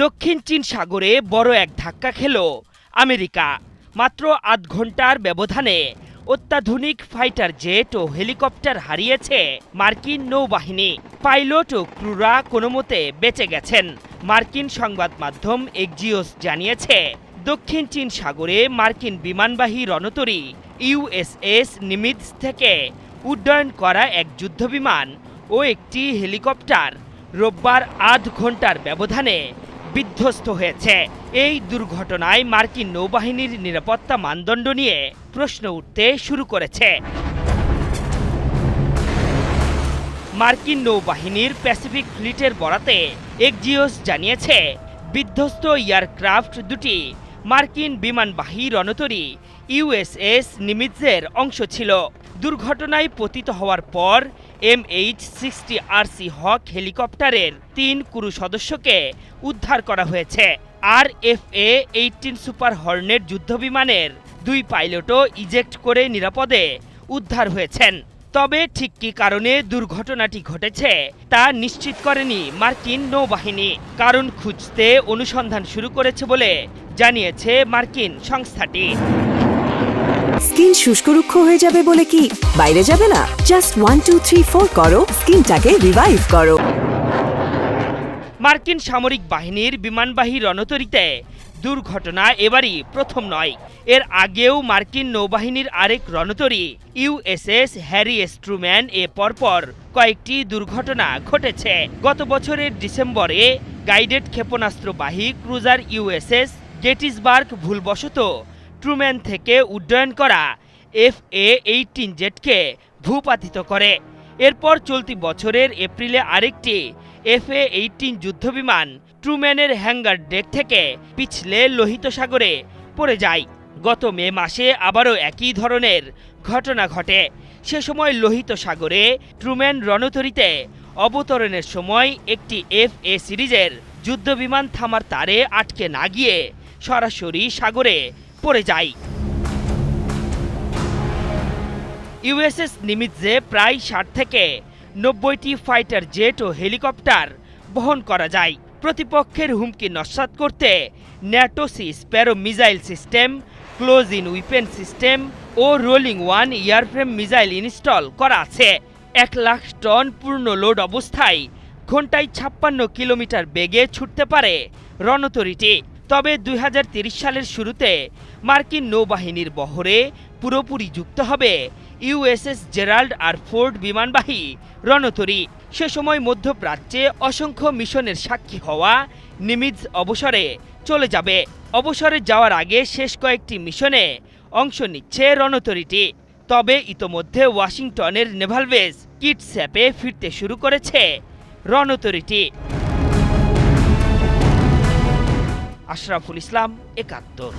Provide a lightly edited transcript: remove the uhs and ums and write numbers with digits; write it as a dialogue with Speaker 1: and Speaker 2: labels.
Speaker 1: দক্ষিণ চীন সাগরে বড় এক ধাক্কা খেল আমেরিকা। মাত্র আধ ঘন্টার ব্যবধানে অত্যাধুনিক ফাইটার জেট ও হেলিকপ্টার হারিয়েছে মার্কিন নৌবাহিনী। পাইলট ও ক্রুরা কোনোমতে বেঁচে গেছেন। মার্কিন সংবাদ মাধ্যম এক্সিওস জানিয়েছে, দক্ষিণ চীন সাগরে মার্কিন বিমানবাহী রণতরী ইউএসএস নিমিৎজ থেকে উড্ডয়ন করা এক যুদ্ধবিমান ও একটি হেলিকপ্টার রোববার আধ ঘন্টার ব্যবধানে বিধ্বস্ত হয়েছে। এই দুর্ঘটনায় মার্কিন নৌবাহিনীর নিরাপত্তা মানদণ্ড নিয়ে প্রশ্ন উঠতে শুরু করেছে। মার্কিন নৌবাহিনীর প্যাসিফিক ফ্লিটের বরাতে এক্সিওস জানিয়েছে, বিধ্বস্ত এয়ারক্রাফট দুটি মার্কিন বিমানবাহী রণতরী ইউএসএস নিমিৎজের অংশ ছিল। দুর্ঘটনায় পতিত হওয়ার পর MH-60RC হক হেলিকপ্টারের ৩ ক্রু সদস্যকে উদ্ধার করা হয়েছে। আর FA-18 সুপার হর্নেট যুদ্ধবিমানের ২ পাইলটও ইজেক্ট করে নিরাপদে উদ্ধার হয়েছেন। তবে ঠিক কী কারণে দুর্ঘটনাটি ঘটেছে তা নিশ্চিত করেনি মার্কিন নৌবাহিনী। কারণ খুঁজতে অনুসন্ধান শুরু করেছে বলে জানিয়েছে মার্কিন সংস্থাটি।
Speaker 2: স্কিন শুষ্ক রুক্ষ হয়ে যাবে বলে কি বাইরে যাবে না? জাস্ট 1 2 3 4 করো, স্কিনটাকে রিভাইভ করো।
Speaker 1: মার্কিন সামরিক বাহিনীর বিমানবাহী রণতরীতে দুর্ঘটনা এবারই প্রথম নয়। এর আগেও মার্কিন নৌবাহিনীর আরেক রণতরী ইউএসএস হ্যারি এস ট্রুম্যান এ পরপর কয়েকটি দুর্ঘটনা ঘটেছে। গত বছরের ডিসেম্বরে গাইডেড ক্ষেপণাস্ত্রবাহী ক্রুজার ইউএসএস গেটিসবার্গ ভুলবশত ট্রুম্যান থেকে উড্ডয়ন করা FA-18 জেটকে ভূপাতিত করে। এরপর চলতি বছরের এপ্রিলে আরেকটি FA-18 যুদ্ধবিমান ট্রুম্যানের হ্যাঙ্গার ডেক থেকে পিছলে লোহিত সাগরে পড়ে যায়। গত মে মাসে আবারও একই ধরনের ঘটনা ঘটে। সে সময় লোহিত সাগরে ট্রুম্যান রণতরীতে অবতরণের সময় একটি FA সিরিজের যুদ্ধবিমান থামার তারে আটকে না গিয়ে সরাসরি সাগরে পড়ে যায়। ইউএসএস নিমিৎজে প্রায় ৬০ থেকে ৯০টি ফাইটার জেট ও হেলিকপ্টার বহন করা যায়। প্রতিপক্ষের হুমকি নস্যাৎ করতে NATO Sea Sparrow missile system, close in weapon system ও rolling one airframe missile install করা আছে। ১,০০,০০০ টন পূর্ণ লোড অবস্থায় ঘন্টায় ৫৬ কিলোমিটার বেগে ছুটতে পারে রণতরীটি। তবে ২০৩০ সালের শুরুতে মার্কিন নৌবাহিনীর বহরে পুরোপুরি যুক্ত হবে ইউএসএস জেরাল্ড আর ফোর্ড বিমানবাহী রণতরী। সে সময় মধ্যপ্রাচ্যে অসংখ্য মিশনের সাক্ষী হওয়া নিমিৎজ অবসরে চলে যাবে। অবসরে যাওয়ার আগে শেষ কয়েকটি মিশনে অংশ নিচ্ছে রণতরীটি। তবে ইতোমধ্যে ওয়াশিংটনের নেভাল বেস কিটস্যাপে ফিরতে শুরু করেছে রণতরীটি। আশরাফুল ইসলাম, ৭১।